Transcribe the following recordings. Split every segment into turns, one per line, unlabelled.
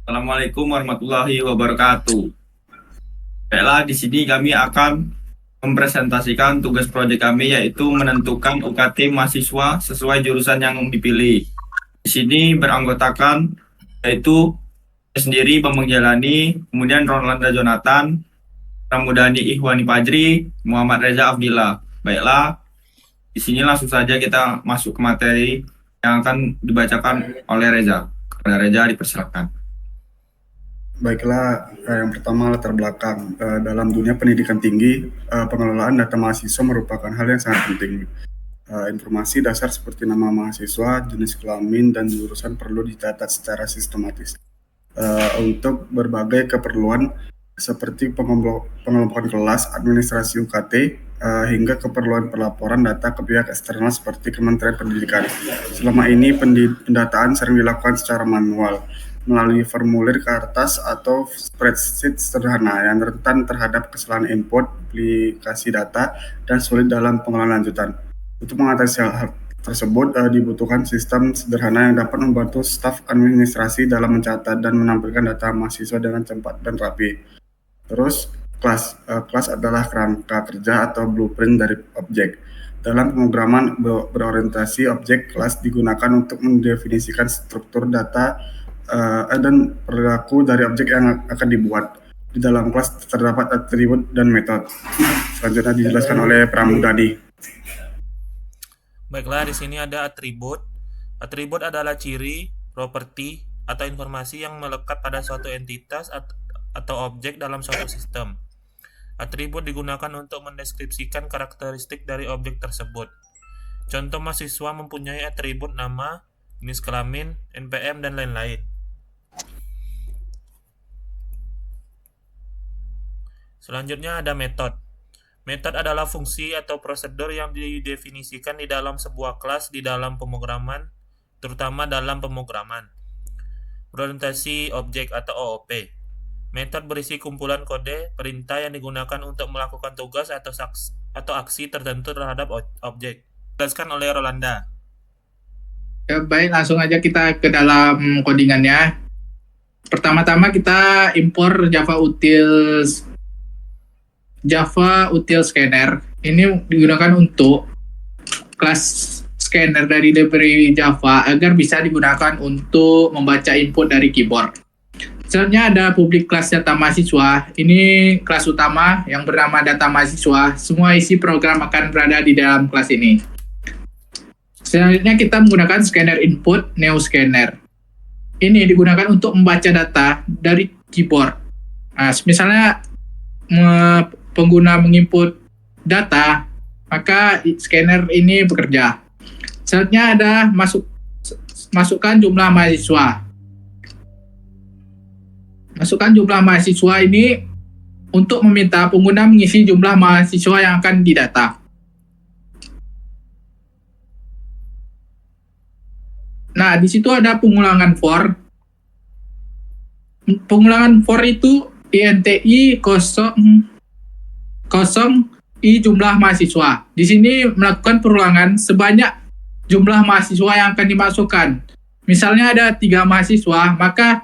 Assalamualaikum warahmatullahi wabarakatuh. Baiklah, di sini kami akan mempresentasikan tugas proyek kami yaitu menentukan UKT mahasiswa sesuai jurusan yang dipilih. Di sini beranggotakan yaitu saya sendiri Bambang Jalani, kemudian Rolanda Jonathan, Ramudhani Ihwani Fajri, Muhammad Reza Abdillah. Baiklah, di sini langsung saja kita masuk ke materi yang akan dibacakan oleh Reza. Kepada Reza dipersilakan.
Baiklah, yang pertama latar belakang. Dalam dunia pendidikan tinggi, pengelolaan data mahasiswa merupakan hal yang sangat penting. Informasi dasar seperti nama mahasiswa, jenis kelamin, dan jurusan perlu dicatat secara sistematis. Untuk berbagai keperluan seperti pengelompokan kelas, administrasi UKT, hingga keperluan pelaporan data ke pihak eksternal seperti Kementerian Pendidikan. Selama ini pendataan sering dilakukan secara manual melalui formulir kertas atau spreadsheet sederhana yang rentan terhadap kesalahan input, duplikasi data, dan sulit dalam pengelolaan lanjutan. Untuk mengatasi hal tersebut, dibutuhkan sistem sederhana yang dapat membantu staf administrasi dalam mencatat dan menampilkan data mahasiswa dengan cepat dan rapi. Terus, kelas adalah kerangka kerja atau blueprint dari objek. Dalam pemrograman berorientasi objek, kelas digunakan untuk mendefinisikan struktur data dan perilaku dari objek yang akan dibuat. Di dalam kelas terdapat atribut dan metode. Selanjutnya dijelaskan oleh Pramudadi.
Baiklah, di sini ada atribut. Atribut adalah ciri, properti, atau informasi yang melekat pada suatu entitas atau objek dalam suatu sistem. Atribut digunakan untuk mendeskripsikan karakteristik dari objek tersebut. Contoh mahasiswa mempunyai atribut nama, jenis kelamin, NPM, dan lain-lain. Selanjutnya ada metode. Metode adalah fungsi atau prosedur yang didefinisikan di dalam sebuah kelas di dalam pemrograman, terutama dalam pemrograman berorientasi objek atau OOP. Metode berisi kumpulan kode perintah yang digunakan untuk melakukan tugas atau aksi tertentu terhadap objek. Dijelaskan oleh Rolanda.
Ya, baik, langsung aja kita ke dalam codingannya. Pertama-tama kita import Java util scanner. Ini digunakan untuk kelas scanner dari library Java agar bisa digunakan untuk membaca input dari keyboard. Selanjutnya ada public class data mahasiswa. Ini kelas utama yang bernama data mahasiswa. Semua isi program akan berada di dalam kelas ini. Selanjutnya kita menggunakan scanner input NeoScanner. Ini digunakan untuk membaca data dari keyboard. Nah, misalnya pengguna menginput data, maka scanner ini bekerja. Selanjutnya ada masukkan jumlah mahasiswa. Masukkan jumlah mahasiswa ini untuk meminta pengguna mengisi jumlah mahasiswa yang akan didata. Nah, di situ ada pengulangan for. Pengulangan for itu INTI 0 I jumlah mahasiswa. Di sini melakukan perulangan sebanyak jumlah mahasiswa yang akan dimasukkan. Misalnya ada 3 mahasiswa, maka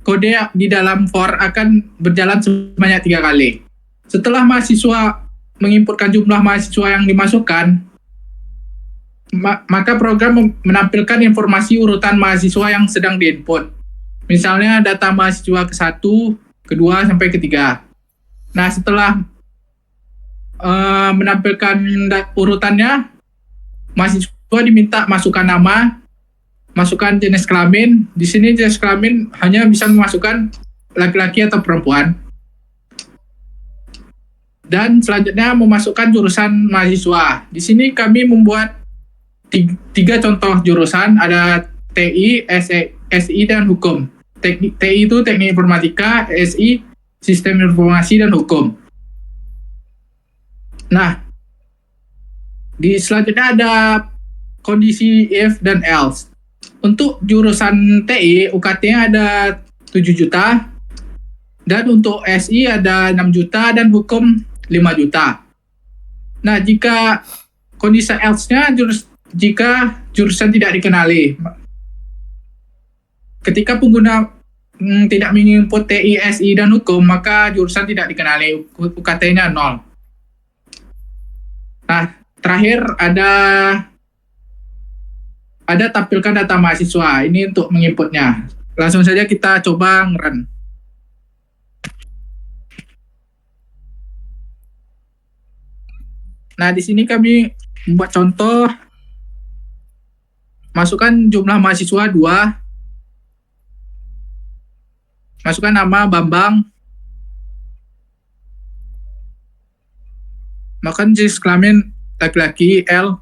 kode di dalam for akan berjalan sebanyak 3 kali. Setelah mahasiswa menginputkan jumlah mahasiswa yang dimasukkan, maka program menampilkan informasi urutan mahasiswa yang sedang diinput. Misalnya data mahasiswa ke-1, ke-2, sampai ke-3. Nah, setelah menampilkan urutannya, mahasiswa diminta masukkan nama, masukkan jenis kelamin. Di sini jenis kelamin hanya bisa memasukkan laki-laki atau perempuan. Dan selanjutnya memasukkan jurusan mahasiswa. Di sini kami membuat 3 contoh jurusan, ada TI, SI, dan hukum. TI itu teknik informatika, SI sistem informasi dan hukum. Nah, di selanjutnya ada kondisi if dan else. Untuk jurusan TI, UKT-nya ada 7 juta, dan untuk SI ada 6 juta, dan hukum 5 juta. Nah, jika kondisi else-nya jika jurusan tidak dikenali. Ketika pengguna tidak menginput TI, SI, dan hukum, maka jurusan tidak dikenali, UKT-nya 0. Nah, terakhir ada tampilkan data mahasiswa. Ini untuk menginputnya. Langsung saja kita coba nge-run. Nah, di sini kami membuat contoh. Masukkan jumlah mahasiswa 2. Masukkan nama Bambang. Masukkan jenis kelamin laki-laki L.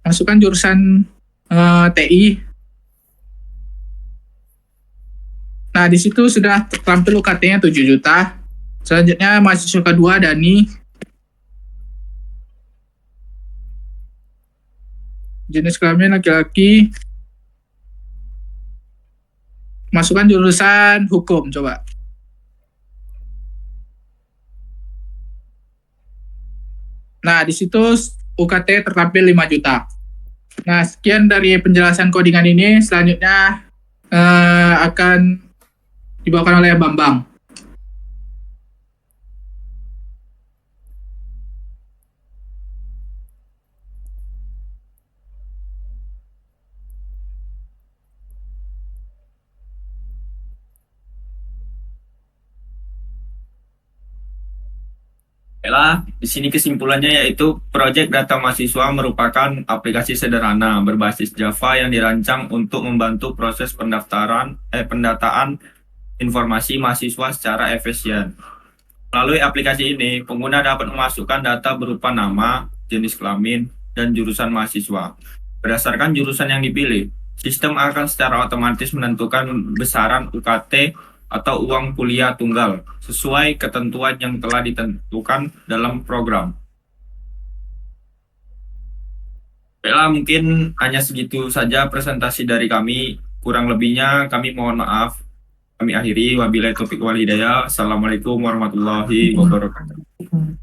Masukkan jurusan TI. Nah, di situ sudah tertampil UKT-nya 7 juta. Selanjutnya mahasiswa kedua Dani. Jenis kelamin laki-laki. Masukkan jurusan hukum, coba. Nah, di situ UKT tertampil 5 juta. Nah, sekian dari penjelasan codingan ini. Selanjutnya akan dibawakan oleh Bambang.
Baiklah, di sini kesimpulannya yaitu proyek data mahasiswa merupakan aplikasi sederhana berbasis Java yang dirancang untuk membantu proses pendataan informasi mahasiswa secara efisien. Melalui aplikasi ini, pengguna dapat memasukkan data berupa nama, jenis kelamin, dan jurusan mahasiswa. Berdasarkan jurusan yang dipilih, sistem akan secara otomatis menentukan besaran UKT atau uang kuliah tunggal sesuai ketentuan yang telah ditentukan dalam program. Baiklah, mungkin hanya segitu saja presentasi dari kami. Kurang lebihnya kami mohon maaf. Kami akhiri. Wabillahi taufiq wal hidayah. Assalamualaikum warahmatullahi wabarakatuh.